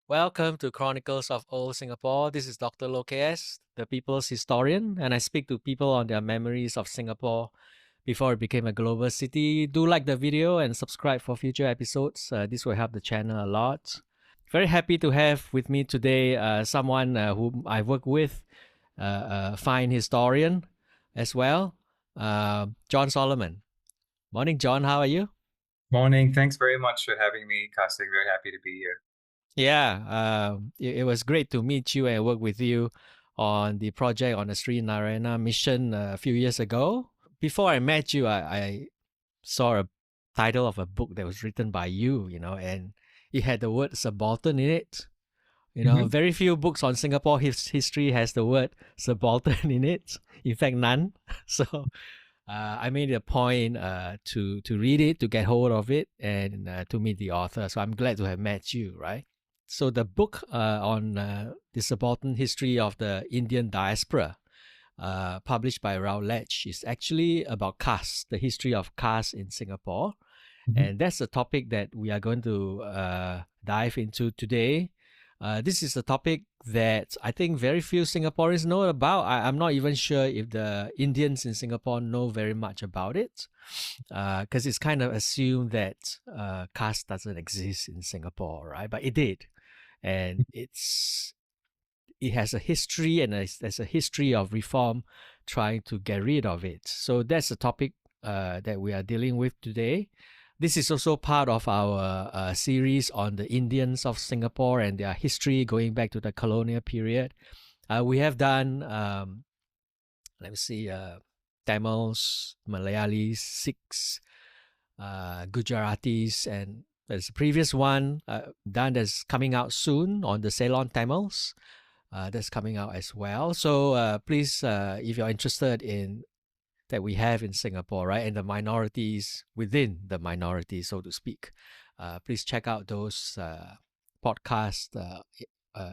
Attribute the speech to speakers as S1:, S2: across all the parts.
S1: Welcome to Chronicles of Old Singapore. This is Dr. Lokesh, the people's historian, and I speak to people on their memories of Singapore before it became a global city. Do like the video and subscribe for future episodes. This will help the channel a lot. Very happy to have with me today someone whom I work with, a fine historian as well, John Solomon. Morning, John. How are you?
S2: Morning. Thanks very much for having me, Caste. Very happy to be here.
S1: Yeah, it was great to meet you and work with you on the project on the Sri Narayana mission a few years ago. Before I met you, I saw a title of a book that was written by you, and it had the word subaltern in it.
S2: hmm
S1: Very few books on Singapore history has the word subaltern in it. In fact, none. So I made it a point to read it, to get hold of it, and to meet the author. So I'm glad to have met you, right? So the book on the subaltern history of the Indian diaspora, published by Routledge, is actually about caste, the history of caste in Singapore.
S2: hmm
S1: And that's the topic that we are going to dive into today. This is a topic that I think very few Singaporeans know about. I'm not even sure if the Indians in Singapore know very much about it, because it's kind of assumed that caste doesn't exist in Singapore, right? But it did, and it has a history, and there's a history of reform trying to get rid of it. So that's the topic that we are dealing with today. This is also part of our series on the Indians of Singapore and their history going back to the colonial period. We have done, let me see, Tamils, Malayalis, Sikhs, Gujaratis, and there's a previous one done that's coming out soon on the Ceylon Tamils. That's coming out as well. So please, if you're interested in that we have in Singapore, right, and the minorities within the minority, so to speak, please check out those podcasts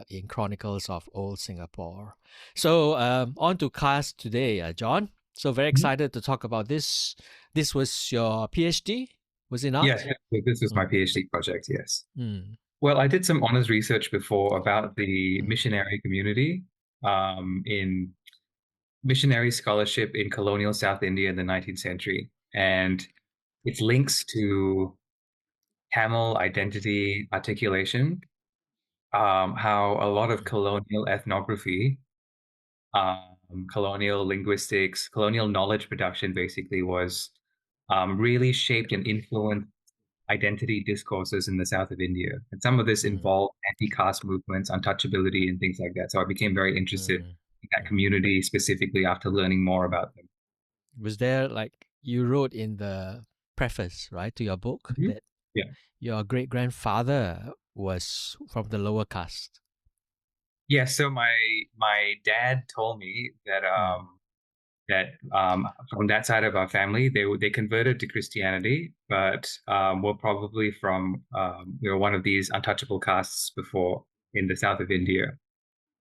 S1: in Chronicles of Old Singapore. So on to Caste today, John. So very
S2: hmm
S1: excited to talk about this. This was your PhD, was it
S2: Yes,
S1: not?
S2: so this is my
S1: Mm,
S2: PhD project. Yes.
S1: mm,
S2: Well, I did some honors research before about the
S1: mm,
S2: missionary community in missionary scholarship in colonial South India in the 19th century, and its links to Tamil identity articulation. How a lot of colonial ethnography, colonial linguistics, colonial knowledge production basically was really shaped and influenced identity discourses in the south of India. And some of this
S1: mm,
S2: involved anti-caste movements, untouchability, and things like that. So I became very interested
S1: mm,
S2: in that
S1: mm.
S2: community specifically after learning more about them.
S1: Was there, like you wrote in the preface, right, to your book,
S2: Mhm.
S1: that
S2: Yeah.
S1: your great grandfather was from the lower caste?
S2: Yeah. So my dad told me that
S1: Mm,
S2: from that side of our family, they converted to Christianity, but were probably from one of these untouchable castes before in the south of India.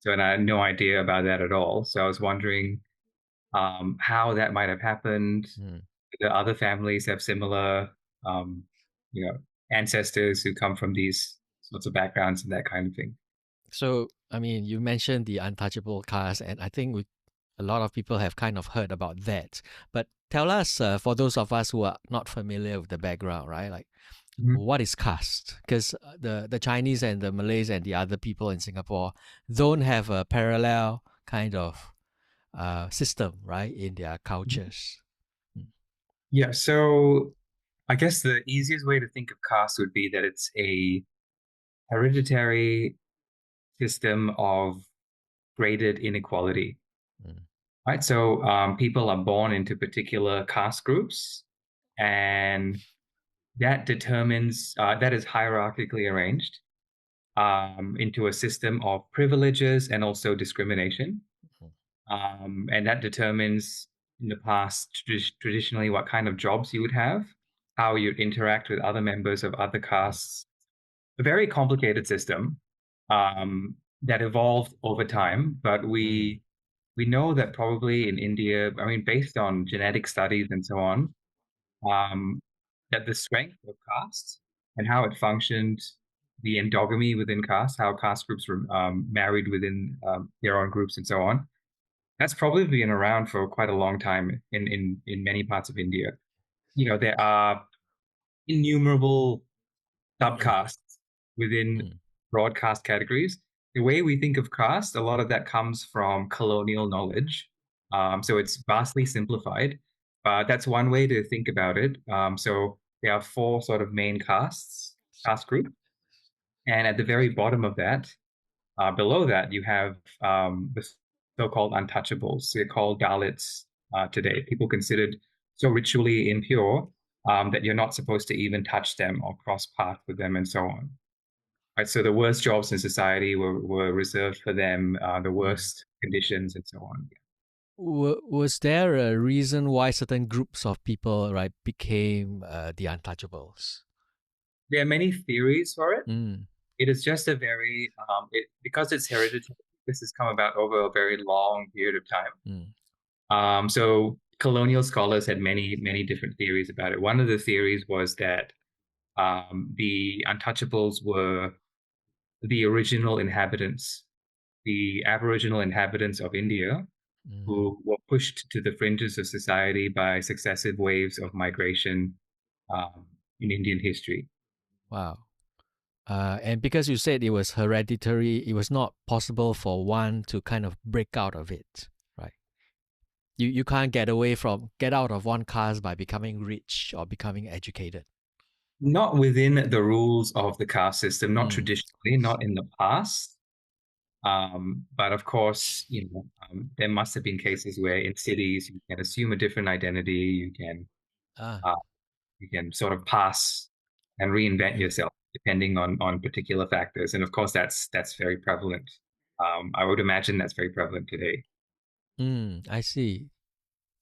S2: So and I had no idea about that at all. So I was wondering how that might have happened.
S1: mm.
S2: The other families have similar, um, you know, ancestors who come from these sorts of backgrounds and that kind of thing.
S1: So, I mean, you mentioned the untouchable caste, and I think a lot of people have kind of heard about that. But tell us, for those of us who are not familiar with the background, right? Like,
S2: Mhm.
S1: what is caste? Because the Chinese and the Malays and the other people in Singapore don't have a parallel kind of system, right, in their
S2: Mhm.
S1: cultures. Mm,
S2: Yeah. So I guess the easiest way to think of caste would be that it's a hereditary system of graded inequality,
S1: mm,
S2: right? So people are born into particular caste groups, and that is hierarchically arranged into a system of privileges and also discrimination.
S1: mm,
S2: And that determines in the past traditionally what kind of jobs you would have, how you'd interact with other members of other
S1: mm,
S2: castes. A very complicated system that evolved over time, but
S1: mm,
S2: we know that probably in India, I mean, based on genetic studies and so on, um, that the strength of caste and how it functioned the endogamy within caste, how caste groups were married within their own groups and so on. That's probably been around for quite a long time in many parts of India. You know, there are innumerable subcastes within
S1: Mm,
S2: broadcast categories. The way we think of caste, a lot of that comes from colonial knowledge. So it's vastly simplified, but that's one way to think about it. So there are four sort of main caste group, and at the very bottom of that, below that, you have the so-called untouchables. They're called Dalits today. People considered so ritually impure that you're not supposed to even touch them or cross path with them and so on. Right, so the worst jobs in society were reserved for them, the
S1: mm.
S2: worst conditions and so on.
S1: Was there a reason why certain groups of people, right, became the untouchables?
S2: There are many theories for it.
S1: Mm,
S2: It is just a very, because it's hereditary, this has come about over a very long period of time.
S1: mm,
S2: So colonial scholars had many, many different theories about it. One of the theories was that the untouchables were the original inhabitants, the Aboriginal inhabitants of India,
S1: mm.
S2: who were pushed to the fringes of society by successive waves of migration in Indian history.
S1: Wow. And because you said it was hereditary, it was not possible for one to kind of break out of it, right? You can't get out of one caste by becoming rich or becoming educated.
S2: Not within the rules of the caste system, not
S1: Mm,
S2: traditionally, not in the past. But of course, there must have been cases where in cities you can assume a different identity,
S1: ah,
S2: uh, you can sort of pass and reinvent yourself depending on particular factors. And of course, that's very prevalent. I would imagine that's very prevalent today.
S1: I see.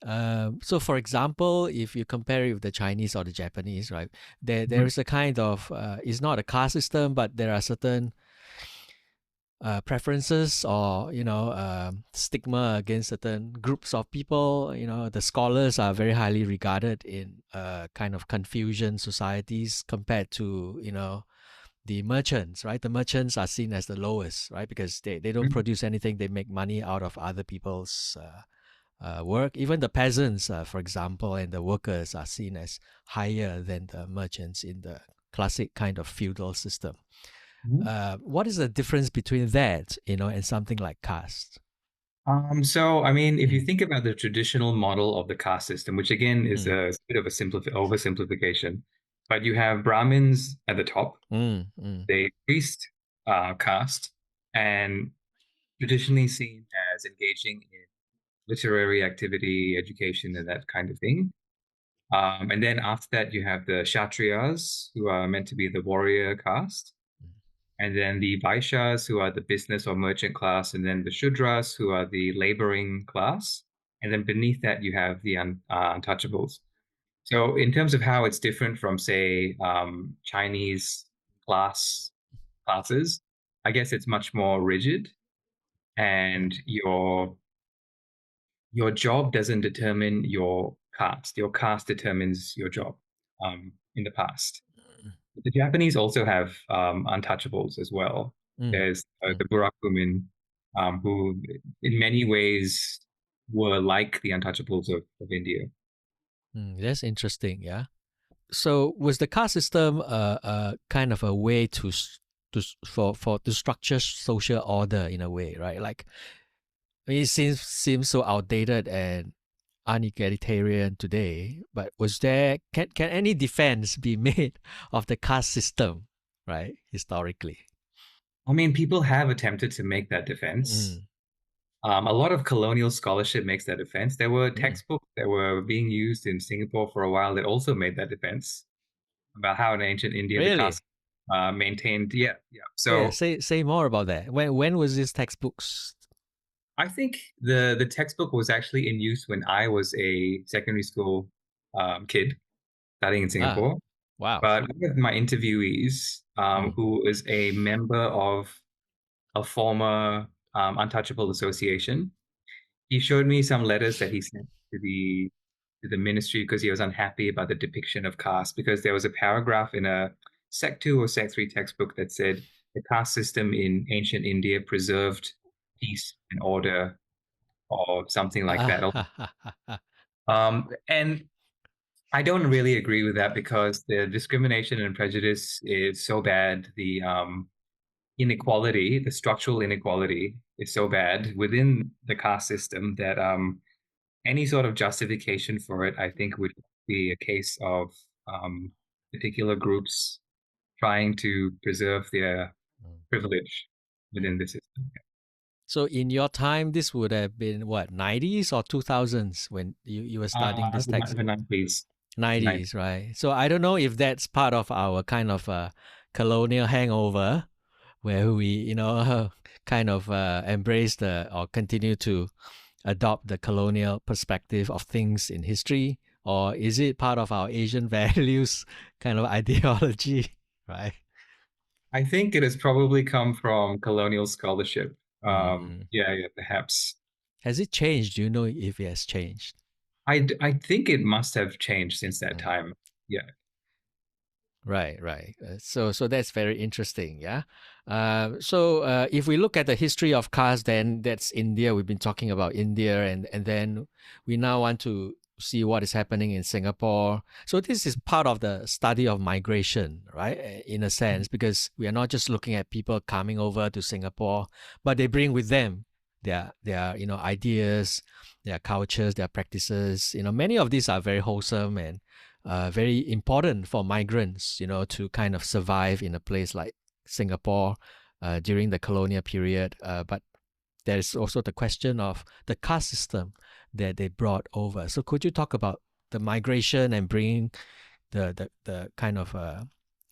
S1: So, for example, if you compare it with the Chinese or the Japanese, right, there
S2: Mhm.
S1: is a kind of it's not a caste system, but there are certain preferences or stigma against certain groups of people. The scholars are very highly regarded in kind of Confucian societies compared to the merchants, right? The merchants are seen as the lowest, right? Because they don't produce anything, they make money out of other people's work. Even the peasants, for example, and the workers are seen as higher than the merchants in the classic kind of feudal system.
S2: Mhm.
S1: What is the difference between that, and something like caste?
S2: So, I mean, if you
S1: Mm,
S2: think about the traditional model of the caste system, which again is
S1: mm,
S2: a bit of a oversimplification, but you have Brahmins at the top,
S1: mm, mm,
S2: the priest caste, and traditionally seen as engaging in literary activity, education, and that kind of thing. And then after that, you have the Kshatriyas, who are meant to be the warrior caste. And then the Vaishyas, who are the business or merchant class. And then the Shudras, who are the laboring class. And then beneath that, you have the Untouchables. So, in terms of how it's different from, say, Chinese classes, I guess it's much more rigid, and your job doesn't determine your caste. Your caste determines your job. In the past, the Japanese also have untouchables as well.
S1: mm,
S2: There's
S1: mm,
S2: the Burakumin, who in many ways were like the untouchables of India.
S1: That's interesting. Yeah. So was the caste system kind of a way to structure social order in a way, right? Like, I mean, it seems so outdated and unegalitarian today. But was there can any defense be made of the caste system, right? Historically.
S2: I mean, people have attempted to make that defense.
S1: Mm,
S2: A lot of colonial scholarship makes that defense. There were
S1: mm.
S2: textbooks that were being used in Singapore for a while that also made that defense about how in ancient India the
S1: Really?
S2: caste maintained. Yeah, yeah.
S1: Yeah.
S2: So
S1: Say more about that. When was this textbooks?
S2: I think the textbook was actually in use when I was a secondary school kid studying in
S1: Ah,
S2: Singapore.
S1: wow.
S2: But one of my interviewees,
S1: Mm,
S2: who is a member of a former Untouchable Association, he showed me some letters that he sent to the ministry because he was unhappy about the depiction of caste. Because there was a paragraph in a Sec 2 or Sec 3 textbook that said the caste system in ancient India preserved peace and order or something like that. And I don't really agree with that because the discrimination and prejudice is so bad. The inequality, the structural inequality is so bad within the caste system that any sort of justification for it, I think, would be a case of um, particular groups trying to preserve their privilege within the system.
S1: So in your time, this would have been what, 90s or 2000s when you were studying this text?
S2: The 90s.
S1: 90s, right? So I don't know if that's part of our kind of colonial hangover where we, kind of embrace or continue to adopt the colonial perspective of things in history, or is it part of our Asian values kind of ideology, right?
S2: I think it has probably come from colonial scholarship.
S1: Mm-hmm.
S2: Yeah, perhaps.
S1: Has it changed? Do you know if it has changed?
S2: I think it must have changed since that time. Yeah.
S1: Right, right. So that's very interesting. Yeah. If we look at the history of caste, then that's India. We've been talking about India, and then we now want to see what is happening in Singapore. So this is part of the study of migration, right? In a sense, because we are not just looking at people coming over to Singapore, but they bring with them their ideas, their cultures, their practices. Many of these are very wholesome and very important for migrants, to kind of survive in a place like Singapore during the colonial period. But there's also the question of the caste system that they brought over. So could you talk about the migration and bringing the kind of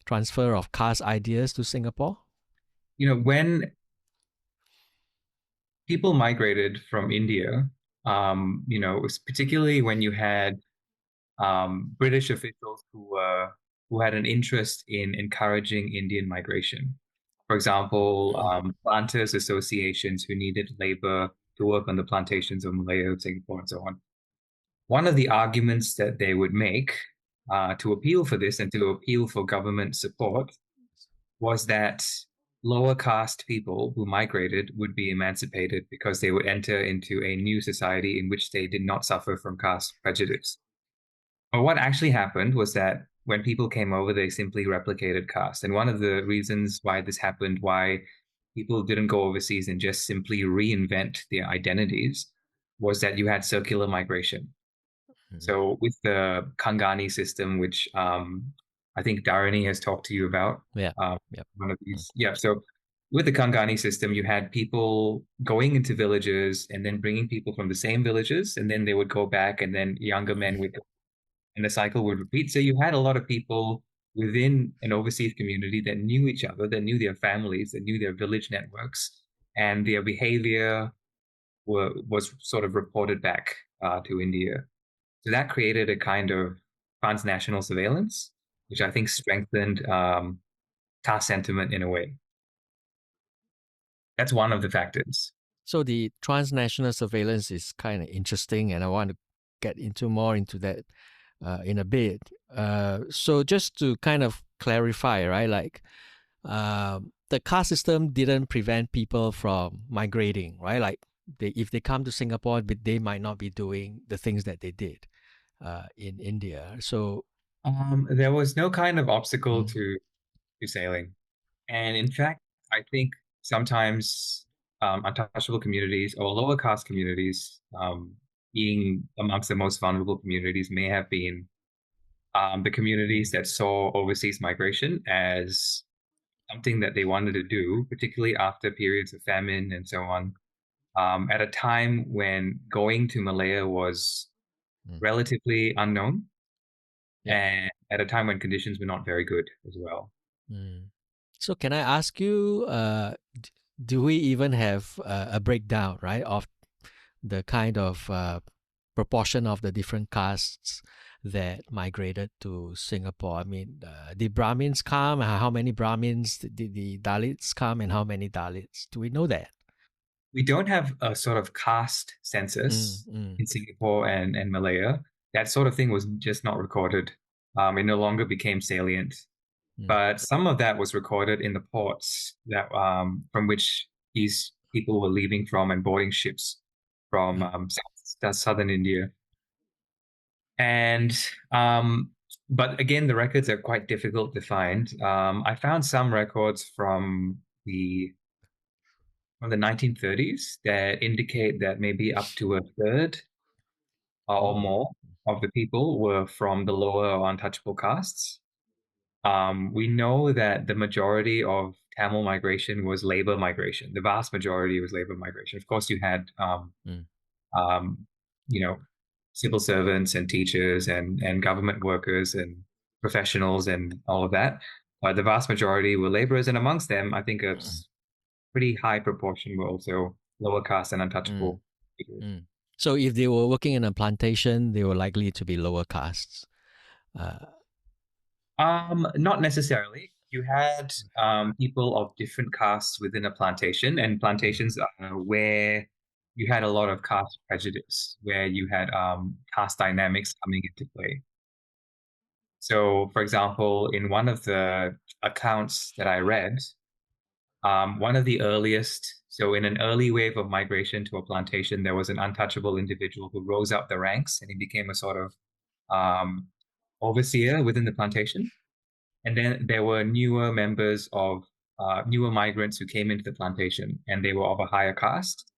S1: transfer of caste ideas to Singapore?
S2: When people migrated from India, it was particularly when you had British officials who had an interest in encouraging Indian migration. For example, planters associations who needed labor to work on the plantations of Malaya, Singapore, and so on. One of the arguments that they would make to appeal for this and to appeal for government support was that lower caste people who migrated would be emancipated because they would enter into a new society in which they did not suffer from caste prejudice. But what actually happened was that when people came over, they simply replicated caste. And one of the reasons why this happened, why people didn't go overseas and just simply reinvent their identities, was that you had circular migration. So with the Kangani system, which I think Dharani has talked to you about,
S1: Yeah. Yep.
S2: one of these, yeah. So with the Kangani system, you had people going into villages and then bringing people from the same villages, and then they would go back, and then younger men would, and the cycle would repeat. So you had a lot of people within an overseas community that knew each other, that knew their families, that knew their village networks, and their behavior was sort of reported back to India. So that created a kind of transnational surveillance, which I think strengthened caste sentiment in a way. That's one of the factors.
S1: So the transnational surveillance is kind of interesting, and I want to get more into that in a bit. So just to kind of clarify, right? Like the caste system didn't prevent people from migrating, right? Like if they come to Singapore, but they might not be doing the things that they did in India. So
S2: There was no kind of obstacle to sailing. And in fact, I think sometimes untouchable communities or lower caste communities, being amongst the most vulnerable communities, may have been the communities that saw overseas migration as something that they wanted to do, particularly after periods of famine and so on, at a time when going to Malaya was relatively unknown, and at a time when conditions were not very good as well.
S1: So can I ask you, do we even have a breakdown, right, of the kind of proportion of the different castes that migrated to Singapore? I mean, did Brahmins come? How many Brahmins? Did the Dalits come? And how many Dalits? Do we know that?
S2: We don't have a sort of caste census in Singapore and Malaya. That sort of thing was just not recorded. It no longer became salient.
S1: mm,
S2: but some of that was recorded in the ports that from which these people were leaving from and boarding ships from
S1: mm,
S2: southern India. And but again, the records are quite difficult to find. I found some records the from the 1930s that indicate that maybe up to a third or
S1: mm,
S2: more of the people were from the lower or untouchable castes. We know that the majority of Tamil migration was labor migration. The vast majority was labor migration. Of course, you had
S1: mm.
S2: um, you know, civil servants and teachers and government workers and professionals and all of that. The vast majority were laborers, and amongst them, I think a pretty high proportion were also lower caste and
S1: Mm,
S2: untouchable figures.
S1: mm. So if they were working in a plantation, they were likely to be lower castes. Uh,
S2: Not necessarily. You had people of different castes within a plantation, and
S1: mm,
S2: plantations are where you had a lot of caste prejudice, where you had caste dynamics coming into play. So, for example, in one of the accounts that I read, one of the earliest, so in an early wave of migration to a plantation, there was an untouchable individual who rose up the ranks and he became a sort of um, overseer within the plantation. And then there were newer migrants who came into the plantation and they were of a higher caste.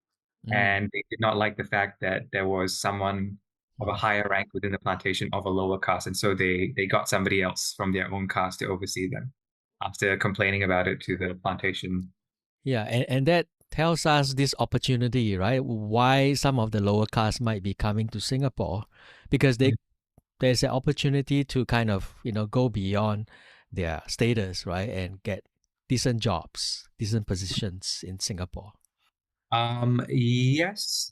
S1: mm,
S2: And they did not like the fact that there was someone of a
S1: mm.
S2: higher rank within the plantation of a lower caste. And so they got somebody else from their own caste to oversee them after complaining about it to the plantation.
S1: Yeah, and that tells us this opportunity, right? Why some of the lower castes might be coming to Singapore, because there's an opportunity to kind of go beyond their status, right, and get decent jobs, decent positions in Singapore.
S2: Yes,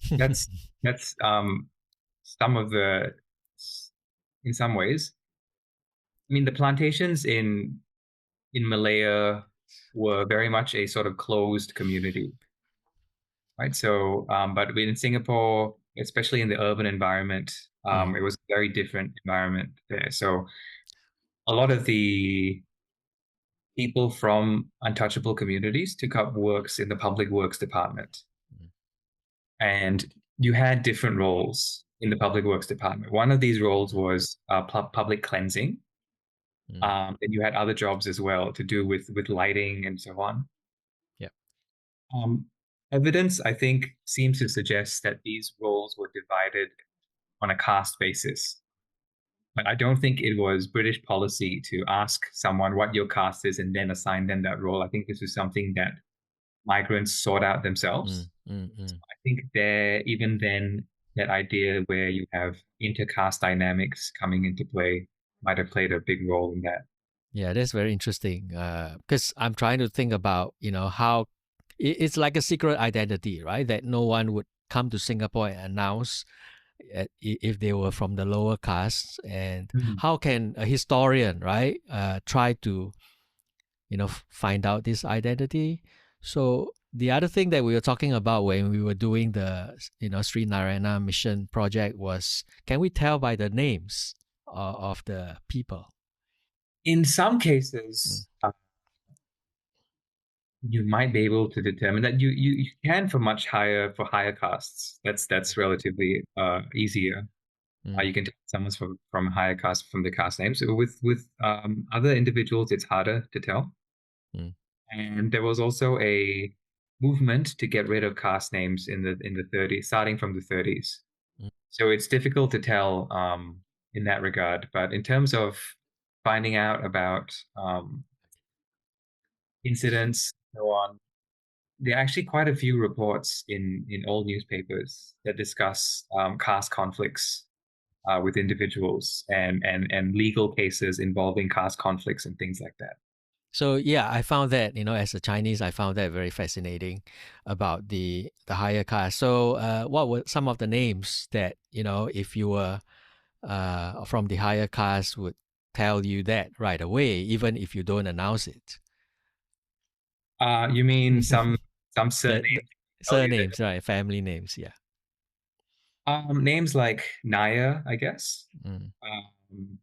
S2: that's some of the in some ways. I mean, the plantations in Malaya were very much a sort of closed community, right? So, but in Singapore, especially in the urban environment,
S1: Mm,
S2: it was a very different environment there. So, a lot of the people from untouchable communities took up works in the public works department,
S1: mm,
S2: and you had different roles in the public works department. One of these roles was public cleansing.
S1: mm.
S2: And you had other jobs as well to do with lighting and so on.
S1: Yeah.
S2: Um, Evidence, I think, seems to suggest that these roles were divided on a caste basis. But I don't think it was British policy to ask someone what your caste is and then assign them that role. I think this was something that migrants sought out
S1: Mm,
S2: themselves.
S1: mm, mm.
S2: I think there, even then, that idea where you have intercaste dynamics coming into play might have played a big role in that.
S1: Yeah, that's very interesting. Because I'm trying to think about how it's like a secret identity, right? That no one would come to Singapore and announce if they were from the lower castes, and
S2: Mhm.
S1: how can a historian, right, try to find out this identity. So the other thing that we were talking about when we were doing the Sri Narayana mission project was, can we tell by the names of the people?
S2: In some
S1: Mm,
S2: cases, you might be able to determine that you can for higher costs. That's relatively easier.
S1: mm,
S2: You can tell someone's from a higher caste from the caste name. So with other individuals, it's harder to tell.
S1: mm,
S2: And there was also a movement to get rid of caste names in the 30s, starting from the 30s.
S1: mm.
S2: So it's difficult to tell in that regard. But in terms of finding out about incidents, so on, there are actually quite a few reports in old newspapers that discuss caste conflicts with individuals and legal cases involving caste conflicts and things like that.
S1: So yeah, I found that as a Chinese, I found that very fascinating about the higher caste. So what were some of the names that if you were from the higher caste would tell you that right away, even if you don't announce it?
S2: You mean some
S1: The
S2: surnames tell you that
S1: surnames, right? Family names, yeah.
S2: names like Naya, I guess,
S1: Mm,
S2: um,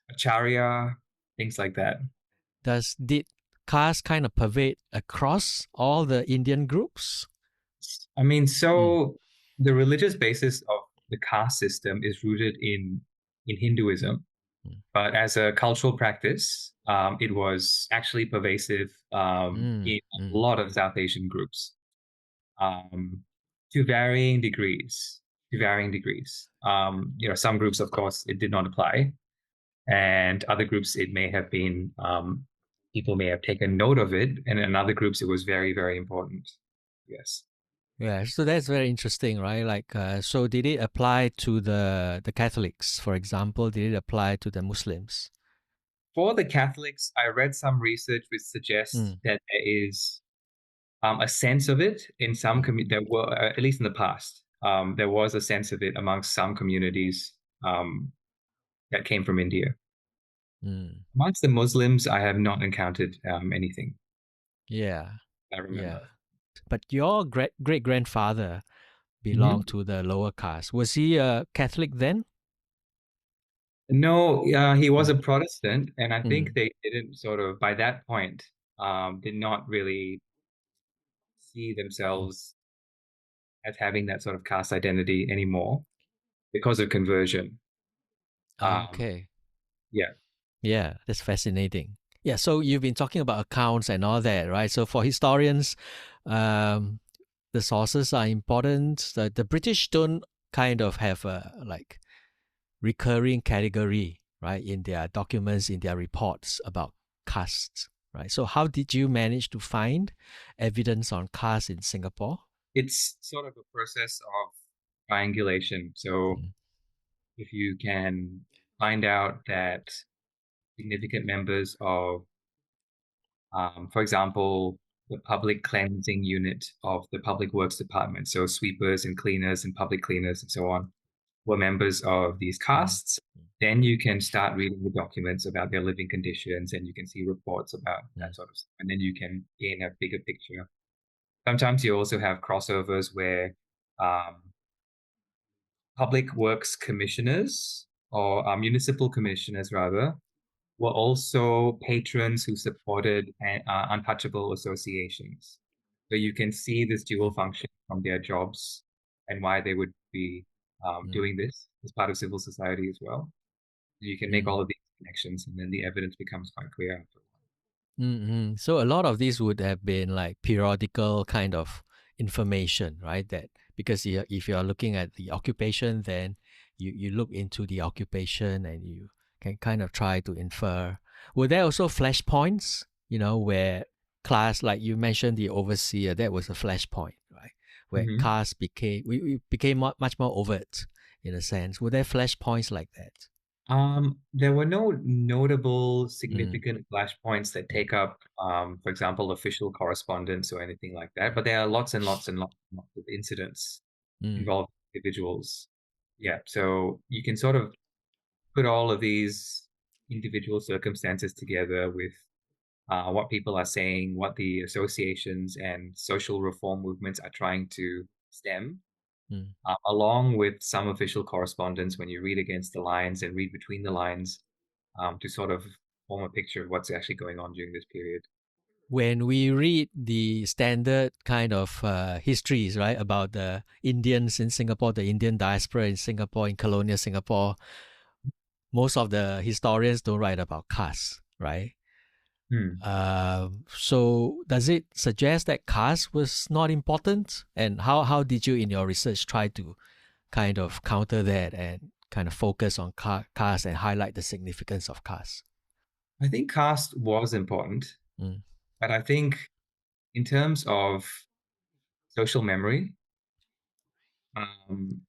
S2: Acharya, things like that.
S1: did caste kind of pervade across all the Indian groups?
S2: I mean,
S1: Mm,
S2: so the religious basis of the caste system is rooted in Hinduism,
S1: mm,
S2: but as a cultural practice, it was actually pervasive
S1: mm,
S2: in a
S1: mm,
S2: lot of South Asian groups, um, to varying degrees. To varying degrees. Some groups, of course, it did not apply, and other groups, it may have been people may have taken note of it, and in other groups, it was very, very important. Yes.
S1: yeah, so that's very interesting, right? Like, so did it apply to the Catholics, for example? Did it apply to the Muslims?
S2: For the Catholics, I read some research which suggests
S1: Mm,
S2: that there is a sense of it in some
S1: mm,
S2: communities. There were, at least in the past, there was a sense of it amongst some communities that came from India.
S1: mm.
S2: Amongst the Muslims, I have not encountered anything
S1: Yeah,
S2: I
S1: yeah.
S2: remember.
S1: But your great grandfather belonged
S2: Mhm.
S1: to the lower caste. Was he a Catholic then?
S2: No, he was a
S1: Mm,
S2: Protestant, and I think
S1: mm,
S2: they didn't sort of, by that point, did not really see
S1: mm.
S2: themselves as having that sort of caste identity anymore because of conversion. Um,
S1: Okay.
S2: yeah.
S1: Yeah, that's fascinating. Yeah, so you've been talking about accounts and all that, right? So for historians, um, the sources are important. The British don't kind of have a like recurring category, right, in their documents, in their reports about castes, right? So how did you manage to find evidence on caste in Singapore?
S2: It's sort of a process of triangulation. So
S1: Mm,
S2: if you can find out that significant members of, for example, the public cleansing unit of the public works department, so sweepers and cleaners and public cleaners and so on, were members of these
S1: mm,
S2: castes, then you can start reading the documents about their living conditions and you can see reports about that
S1: mm,
S2: sort of stuff. And then you can gain a bigger picture. Sometimes you also have crossovers where um, public works commissioners or municipal commissioners, rather, were also patrons who supported untouchable associations. So you can see this dual function from their jobs and why they would be
S1: mm,
S2: doing this as part of civil society as well. You can make
S1: mm.
S2: all of these connections, and then the evidence becomes quite clear after.
S1: Mm-hmm. So a lot of these would have been like periodical kind of information, right? That because if you're looking at the occupation, then you look into the occupation and you can kind of try to infer. Were there also flashpoints, where class, like you mentioned, the overseer, that was a flashpoint, right? Where
S2: Mhm.
S1: class we became much more overt in a sense. Were there flashpoints like that?
S2: There were no notable
S1: Mm,
S2: significant flashpoints that
S1: mm,
S2: take up, for example, official correspondence or anything like that, but there are lots and lots and lots, and lots of incidents
S1: mm,
S2: involving individuals. Yeah, so you can sort of put all of these individual circumstances together with what people are saying, what the associations and social reform movements are trying to stem,
S1: mm.
S2: along with some official correspondence when you read against the lines and read between the lines to sort of form a picture of what's actually going on during this period.
S1: When we read the standard kind of histories, right, about the Indians in Singapore, the Indian diaspora in Singapore, in colonial Singapore, most of the historians don't write about caste, right?
S2: Hmm.
S1: So does it suggest that caste was not important? And how did you, in your research, try to kind of counter that and kind of focus on caste and highlight the significance of caste?
S2: I think caste was important,
S1: Mm,
S2: but I think in terms of social memory,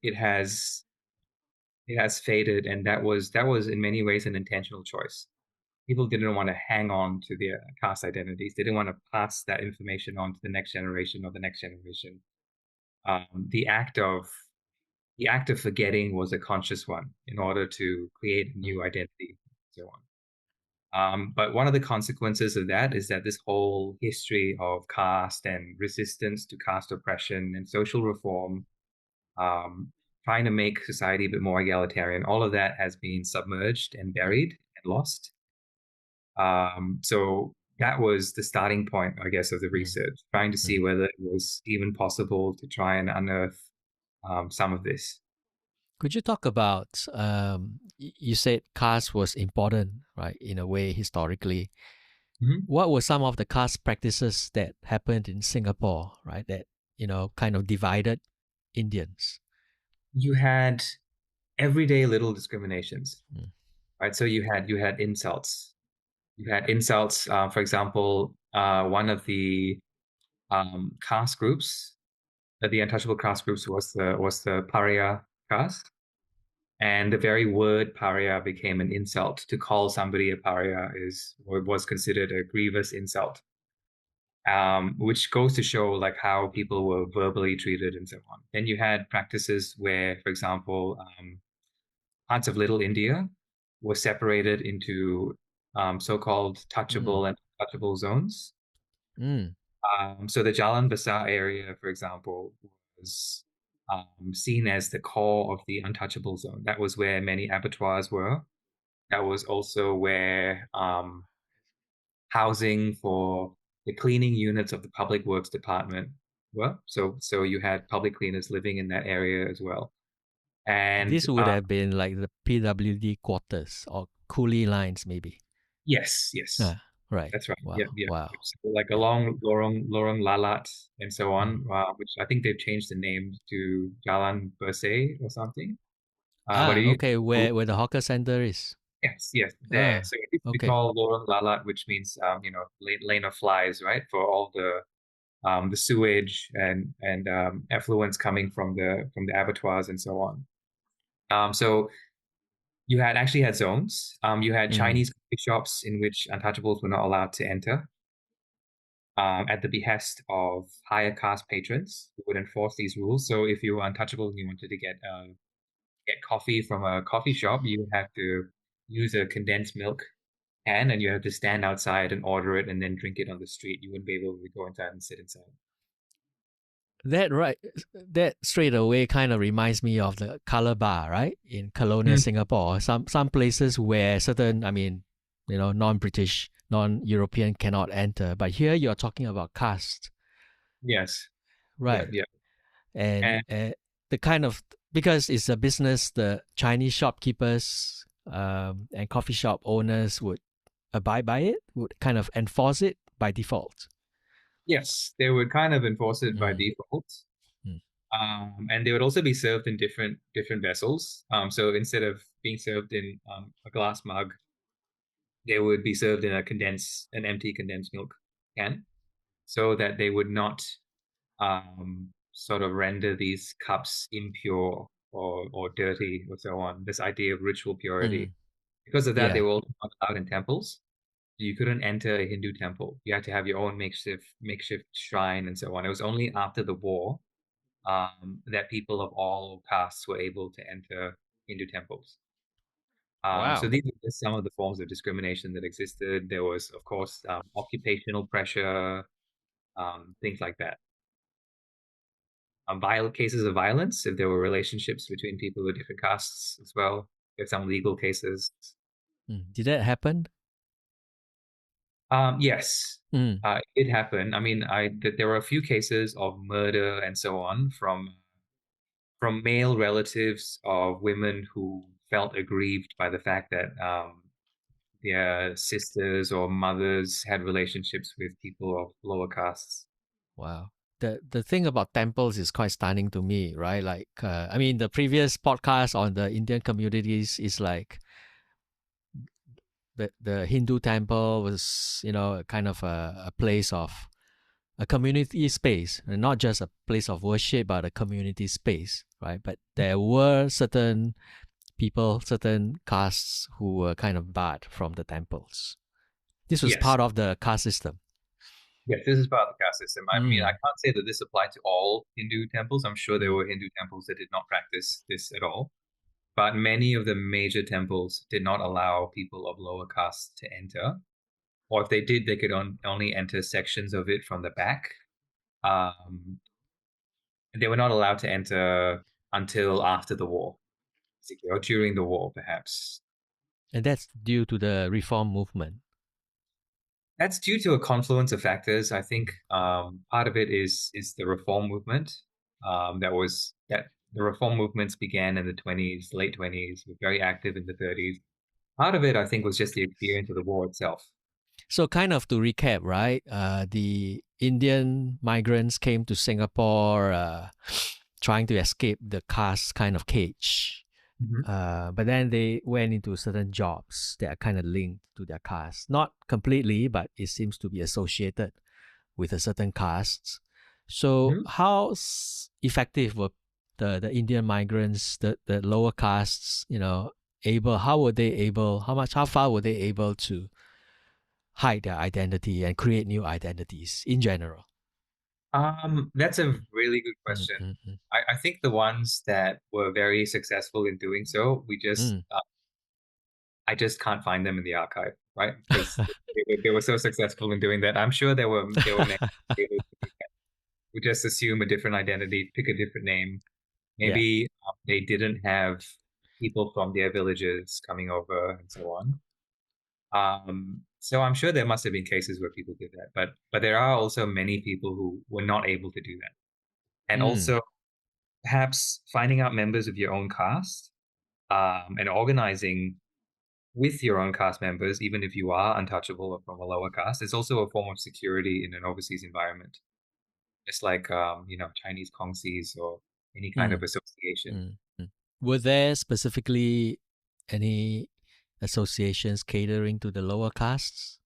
S2: it has faded, and that was in many ways an intentional choice. People didn't want to hang on to their caste identities. They didn't want to pass that information on to the next generation or the next generation. Um, the act of the act of forgetting was a conscious one in order to create a
S1: mm,
S2: new identity, and so on. But one of the consequences of that is that this whole history of caste and resistance to caste oppression and social reform, um, trying to make society a bit more egalitarian, all of that has been submerged and buried and lost. So that was the starting point, I guess, of the
S1: Mm,
S2: research, trying to see
S1: mm.
S2: whether it was even possible to try and unearth some of this.
S1: Could you talk about, you said caste was important, right, in a way, historically.
S2: Mhm.
S1: What were some of the caste practices that happened in Singapore, right, that, kind of divided Indians?
S2: You had everyday little discriminations,
S1: Mm,
S2: right? So you had insults. You had insults. For example, one of the caste groups, the untouchable caste groups, was the pariah caste, and the very word pariah became an insult. To call somebody a pariah was considered a grievous insult, which goes to show like how people were verbally treated and so on. Then you had practices where, for example, parts of Little India were separated into so-called
S1: mm,
S2: touchable and untouchable zones.
S1: mm,
S2: So the Jalan Bersih area, for example, was seen as the core of the untouchable zone. That was where many abattoirs were. That was also where housing for the cleaning units of the public works department were. So you had public cleaners living in that area as well. And
S1: this would have been like the PWD quarters or coolie lines, maybe.
S2: yes, yes,
S1: Ah, right.
S2: that's right. Yep,
S1: Wow.
S2: yep.
S1: Wow.
S2: So like
S1: Yeah.
S2: along Lorong Lalat and so
S1: Mm.
S2: on, which I think they've changed the name to Jalan Bersih or something. But it used to
S1: Okay.
S2: be
S1: Where the hawker center is.
S2: yes, yes, there.
S1: Ah,
S2: So it used to be
S1: okay.
S2: called Lorong Lalat, which means lane of flies, right? For all the sewage and effluents coming from the abattoirs and so on. So you had actually had zones. You had
S1: Mm,
S2: Chinese coffee shops in which untouchables were not allowed to enter, at the behest of higher caste patrons who would enforce these rules. So if you were untouchable and you wanted to get coffee from a coffee shop, you would have to use a condensed milk can and you have to stand outside and order it and then drink it on the street. You wouldn't be able to go inside and sit inside.
S1: that right. That straight away kind of reminds me of the color bar, right, in colonial
S2: Mm,
S1: Singapore. Some places where certain, I mean, non-British, non-European cannot enter, but here you're talking about caste,
S2: yes. Yeah,
S1: right?
S2: yeah.
S1: And
S2: And
S1: the kind of, because it's a business, the Chinese shopkeepers and coffee shop owners would abide by it, would kind of enforce it by default.
S2: yes, they would kind of enforce it by
S1: Mm,
S2: default.
S1: mm,
S2: And they would also be served in different vessels. So instead of being served in a glass mug, they would be served in an empty condensed milk can, so that they would not sort of render these cups impure or dirty or so on. This idea of ritual purity.
S1: mm.
S2: Because of that, they
S1: Yeah.
S2: were also not allowed in temples. You couldn't enter a Hindu temple. You had to have your own makeshift shrine and so on. It was only after the war that people of all castes were able to enter Hindu temples. So
S1: Wow.
S2: these are just some of the forms of discrimination that existed. There was, of course, occupational pressure, things like that. Violent cases of violence, if there were relationships between people with different castes as well. There's some legal cases.
S1: Mm. Did that happen?
S2: Yes,
S1: Mm.
S2: it did happen. I mean, there were a few cases of murder and so on from male relatives of women who felt aggrieved by the fact that their sisters or mothers had relationships with people of lower castes.
S1: Wow. The thing about temples is quite stunning to me, right? Like, I mean, the previous podcast on the Indian communities is like the Hindu temple was, kind of a place of a community space, and not just a place of worship, but a community space, right? But there were certain people, certain castes who were kind of barred from the temples. This was
S2: Yes,
S1: part of the caste system.
S2: yes, this is part of the caste system. I mean, I
S1: Mm,
S2: can't say that this applied to all Hindu temples. I'm sure there
S1: mm.
S2: were Hindu temples that did not practice this at all. But many of the major temples did not allow people of lower castes to enter. Or if they did, they could only enter sections of it from the back. Um, they were not allowed to enter until after the war, basically, or during the war, perhaps.
S1: And that's due to the reform movement.
S2: That's due to a confluence of factors. I think part of it is the reform movement. That the reform movements began in the 20s, late 20s, were very active in the 30s. Part of it, I think, was just the experience of the war itself.
S1: So, kind of to recap, right? The Indian migrants came to Singapore trying to escape the caste kind of cage.
S2: Mhm.
S1: But then they went into certain jobs that are kind of linked to their caste. Not completely, but it seems to be associated with a certain caste. So,
S2: Mhm.
S1: how effective were the Indian migrants, the lower castes, able, how were they able, how far were they able to hide their identity and create new identities in general?
S2: That's a really good
S1: Mm,
S2: question.
S1: mm, mm,
S2: I think the ones that were very successful in doing so,
S1: mm.
S2: I just can't find them in the archive, right? Because they were so successful in doing that. I'm sure there were many who just assume a different identity, pick a different name.
S1: Yeah.
S2: Maybe they didn't have people from their villages coming over and so on. So I'm sure there must have been cases where people did that, but there are also many people who were not able to do that. And
S1: Mm.
S2: also perhaps finding out members of your own caste and organizing with your own caste members, even if you are untouchable or from a lower caste, is also a form of security in an overseas environment. Just like Chinese Kongsis or any kind of
S1: Mm.
S2: association.
S1: Mm. Mm. Were there specifically any associations catering to the lower castes?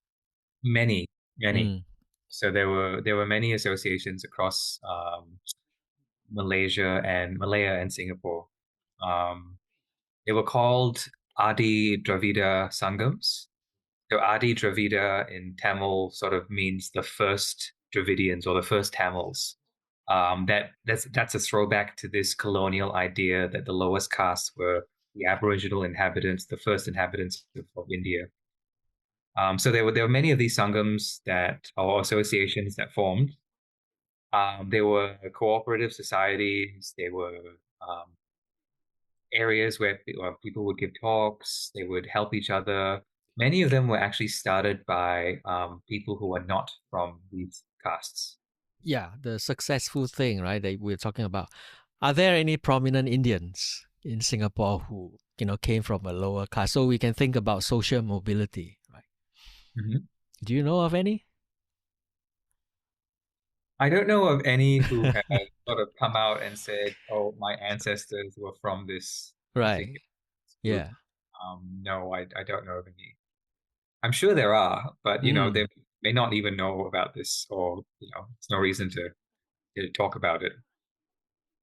S2: Many, many.
S1: Mm.
S2: So there were many associations across Malaya and Singapore. Um, they were called Adi Dravida Sangams. So Adi Dravida in Tamil sort of means the first Dravidians or the first Tamils. That's a throwback to this colonial idea that the lowest castes were the Aboriginal inhabitants, the first inhabitants of India. So there were many of these sangams that or associations that formed. They were cooperative societies. They were um, areas where people would give talks. They would help each other. Many of them were actually started by people who are not from these castes.
S1: Yeah, the successful thing, right, that we're talking about. Are there any prominent Indians in Singapore who, came from a lower caste? So we can think about social mobility, right?
S2: Mhm.
S1: Do you know of any?
S2: I don't know of any who have sort of come out and said, "Oh, my ancestors were from this particular
S1: Right.
S2: group."
S1: Yeah.
S2: No, I don't know of any. I'm sure there are, but they
S1: Mm.
S2: may not even know about this, or there's no reason to talk about it.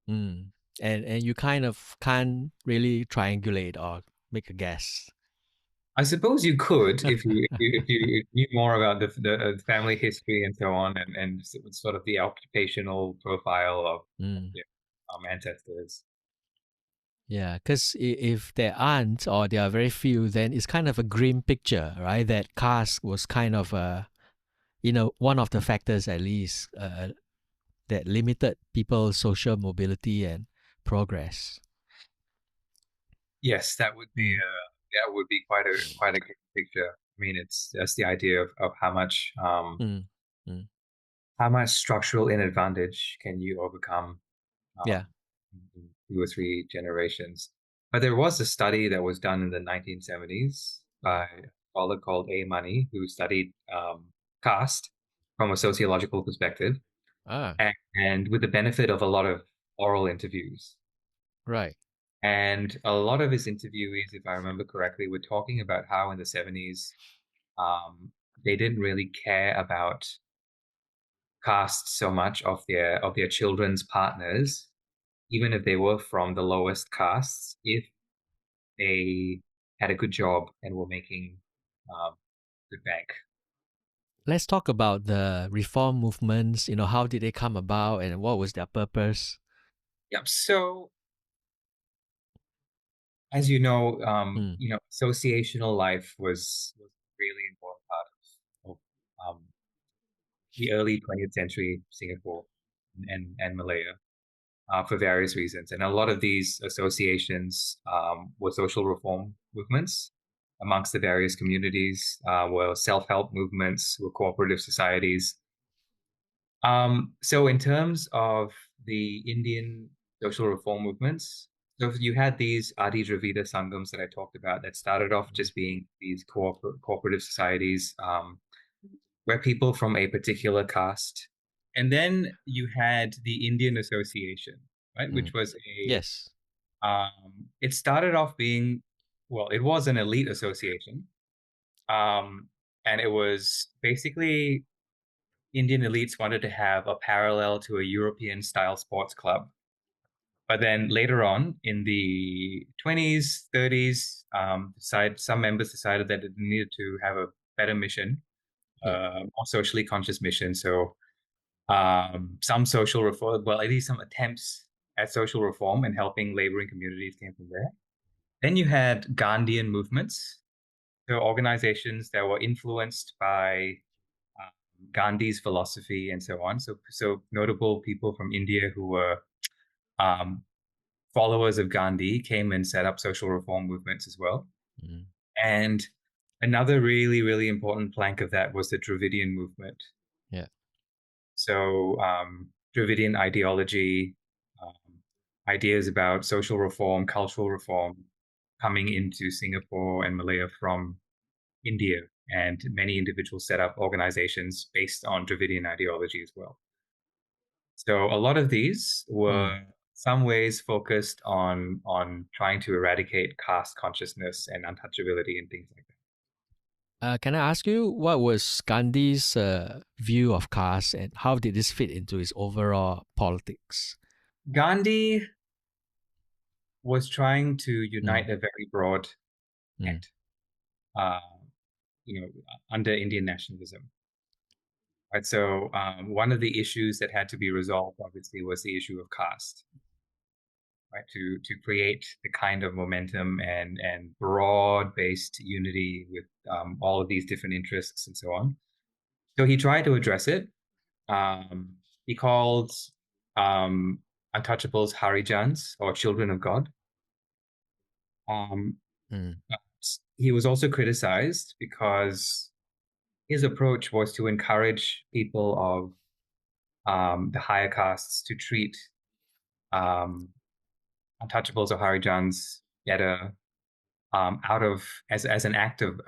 S1: Mm. And you kind of can't really triangulate or make a guess.
S2: I suppose you could if you knew more about the family history and so on, and sort of the occupational profile of
S1: Mm.
S2: their ancestors.
S1: Yeah, because if there aren't or there are very few, then it's kind of a grim picture, right? That caste was kind of one of the factors at least that limited people's social mobility and progress.
S2: Yes,
S1: Mm.
S2: that would be quite a good picture. I mean, it's just the idea of
S1: Mm. Mm.
S2: how much structural inadvantage can you overcome
S1: Yeah.
S2: in 2 or 3 generations. But there was a study that was done in the 1970s by a scholar called A. Money, who studied caste from a sociological perspective,
S1: Ah,
S2: and with the benefit of a lot of oral interviews.
S1: right.
S2: And a lot of his interviewees, if I remember correctly, were talking about how in the 70s um, they didn't really care about caste so much of their children's partners, even if they were from the lowest castes, if they had a good job and were making um, good bank.
S1: Let's talk about the reform movements. How did they come about and what was their purpose?
S2: Yep. So as you know,
S1: Mm.
S2: associational life was a really important part of the early 20th century Singapore and Malaya for various reasons. And a lot of these associations were social reform movements. amongst the various communities, were self-help movements, were cooperative societies. So in terms of the Indian social reform movements, so you had these Adi Dravida Sangams that I talked about that started off
S1: Mm.
S2: just being these cooperative societies, where people from a particular caste, and then you had the Indian Association, right, which
S1: Mm.
S2: was a
S1: Yes.
S2: it started off being, well, it was an elite association, um, and it was basically Indian elites wanted to have a parallel to a European style sports club. But then later on in the 20s, 30s, some members decided that it needed to have a better mission,
S1: Yeah.
S2: more socially conscious mission. So some social reform, well, at least some attempts at social reform and helping laboring communities came from there. Then you had Gandhian movements, so organizations that were influenced by um, Gandhi's philosophy and so on. So notable people from India who were um, followers of Gandhi came and set up social reform movements as well.
S1: Mm.
S2: And another really, really important plank of that was the Dravidian movement.
S1: Yeah.
S2: So Dravidian ideology, ideas about social reform, cultural reform, coming into Singapore and Malaya from India, and many individuals set up organizations based on Dravidian ideology as well. So a lot of these were
S1: Mm.
S2: some ways focused on trying to eradicate caste consciousness and untouchability and things like that.
S1: Can I ask you what was Gandhi's view of caste and how did this fit into his overall politics?
S2: Gandhi was trying to
S1: Mm.
S2: unite a very broad
S1: Mm.
S2: net, uh, under Indian nationalism. Right. So one of the issues that had to be resolved, obviously, was the issue of caste. Right, to create the kind of momentum and broad based unity with all of these different interests and so on. So he tried to address it. He called um, Untouchables Harijans, or Children of God. Um,
S1: Mm.
S2: but he was also criticized because his approach was to encourage people of the higher castes to treat um, Untouchables or Harijans better, out of as an act of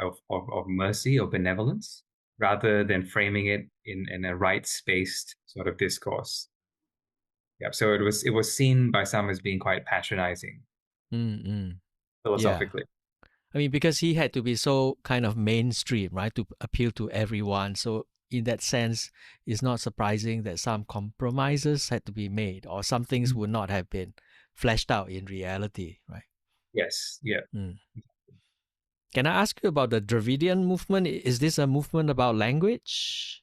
S2: mercy or benevolence, rather than framing it in a rights based sort of discourse. Yeah, so it was seen by some as being quite patronizing
S1: Mm. Mm. Yeah.
S2: philosophically.
S1: I mean, because he had to be so kind of mainstream, right, to appeal to everyone. So, in that sense, it's not surprising that some compromises had to be made or some things
S2: Mhm.
S1: would not have been fleshed out in reality, right?
S2: Yes, yeah.
S1: Mm. Can I ask you about the Dravidian movement? Is this a movement about language?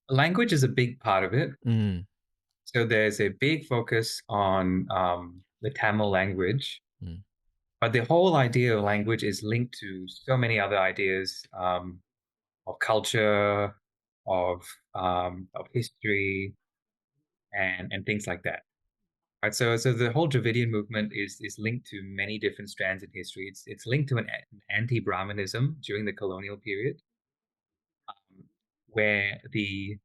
S2: Language is a big part of it.
S1: Mm.
S2: So there's a big focus on the Tamil language,
S1: Mm.
S2: but the whole idea of language is linked to so many other ideas, of culture, of history, and things like that. Right. So the whole Dravidian movement is linked to many different strands in history. It's linked to an anti-Brahmanism during the colonial period, where the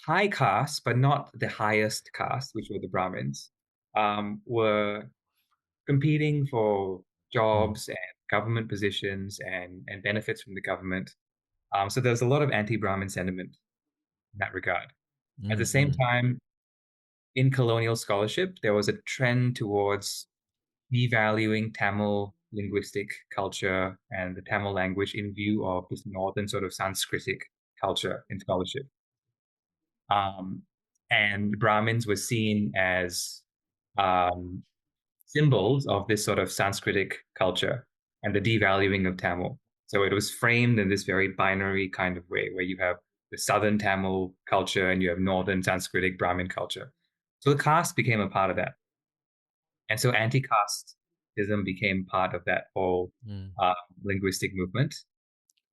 S2: high caste, but not the highest caste, which were the Brahmins, were competing for
S1: Mm.
S2: jobs and government positions and benefits from the government. So there's a lot of anti-Brahmin sentiment in that regard. At the
S1: Mm.
S2: same
S1: Mm.
S2: time, in colonial scholarship, there was a trend towards devaluing Tamil linguistic culture and the Tamil language in view of this northern sort of Sanskritic culture in scholarship. Um, and Brahmins were seen as um, symbols of this sort of Sanskritic culture and the devaluing of Tamil. So it was framed in this very binary kind of way, where you have the southern Tamil culture and you have northern Sanskritic Brahmin culture. So the caste became a part of that. And so anti-casteism became part of that whole
S1: Mm.
S2: uh, linguistic movement.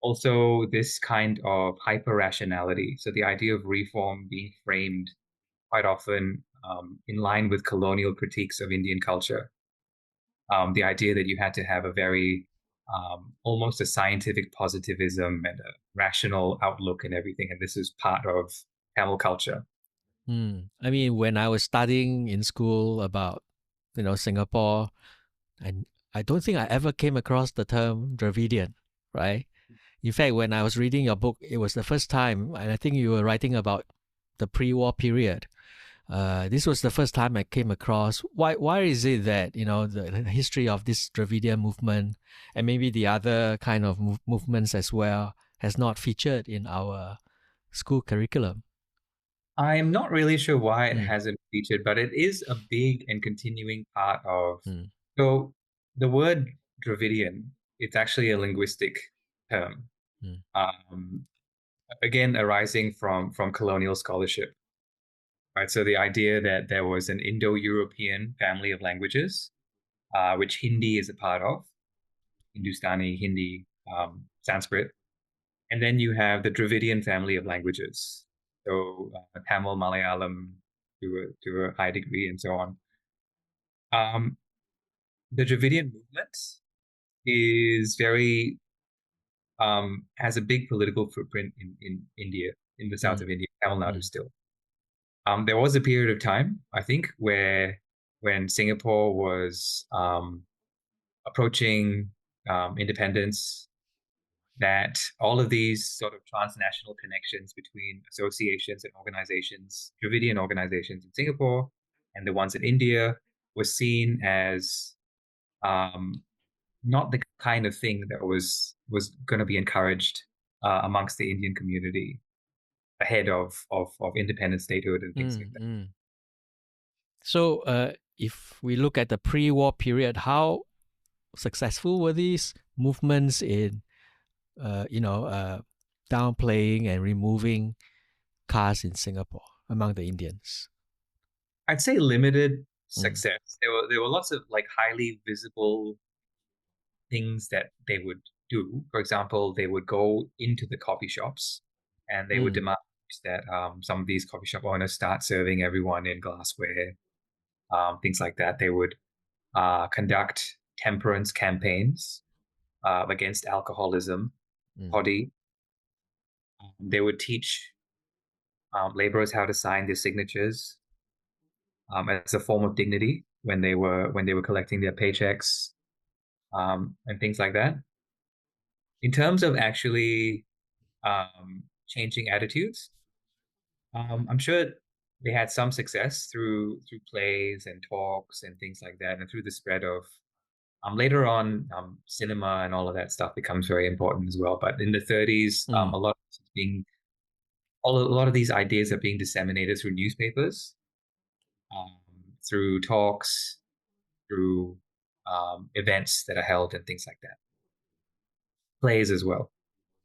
S2: Also, this kind of hyper rationality. So the idea of reform being framed quite often in line with colonial critiques of Indian culture. the idea that you had to have a very almost a scientific positivism and a rational outlook and everything, and this is part of Tamil culture.
S1: I mean, when I was studying in school about, Singapore, and I don't think I ever came across the term Dravidian, right? In fact, when I was reading your book, it was the first time, and I think you were writing about the pre-war period. This was the first time I came across. Why is it that the history of this Dravidian movement and maybe the other kind of movements as well has not featured in our school curriculum?
S2: I'm not really sure why it
S1: Mm,
S2: hasn't featured, but it is a big and continuing part of.
S1: mm,
S2: So the word Dravidian, it's actually a linguistic term.
S1: mm,
S2: Um, Again, arising from colonial scholarship, right? So the idea that there was an Indo-European family of languages, which Hindi is a part of, Hindustani, Hindi, Sanskrit, and then you have the Dravidian family of languages, so Tamil, Malayalam, to a high degree, and so on. Um, the Dravidian movement is very has a big political footprint in India, in the south
S1: mm,
S2: of India, Tamil Nadu
S1: mm,
S2: still. There was a period of time, I think, where when Singapore was approaching independence, that all of these sort of transnational connections between associations and organizations, Dravidian organizations in Singapore and the ones in India, was seen as um, not the kind of thing that was going to be encouraged amongst the Indian community ahead of independent statehood and things like
S1: mm,
S2: that.
S1: mm. So, if we look at the pre-war period, how successful were these movements in, uh, you know, uh, downplaying and removing caste in Singapore among the Indians?
S2: I'd say limited
S1: Mm,
S2: success. There were lots of like highly visible things that they would do. For example, they would go into the coffee shops and they would
S1: mm,
S2: demand that some of these coffee shop owners start serving everyone in glassware, things like that. They would conduct temperance campaigns against alcoholism,
S1: mm,
S2: toddy. They would teach laborers how to sign their signatures as a form of dignity when they were collecting their paychecks and things like that. In terms of actually changing attitudes, I'm sure they had some success through plays and talks and things like that, and through the spread of later on cinema and all of that stuff becomes very important as well. But in the 30s,
S1: mm.
S2: a lot of these ideas are being disseminated through newspapers, um, through talks, through events that are held and things like that. Plays as well.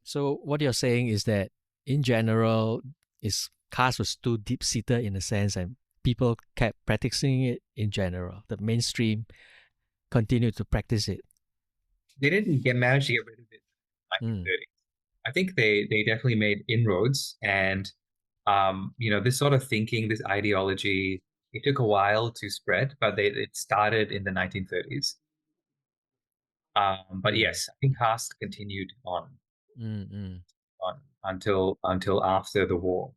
S1: So what you're saying is that in general, is caste was too deep seated in a sense, and people kept practicing it in general. The mainstream continued to practice it.
S2: They didn't get manage to get rid of it in
S1: Mm,
S2: 1930s. I think they definitely made inroads, and this sort of thinking, this ideology, it took a while to spread, but it started in the 1930s. But
S1: mm,
S2: yes, I think caste continued
S1: mm, mm.
S2: on until after the war.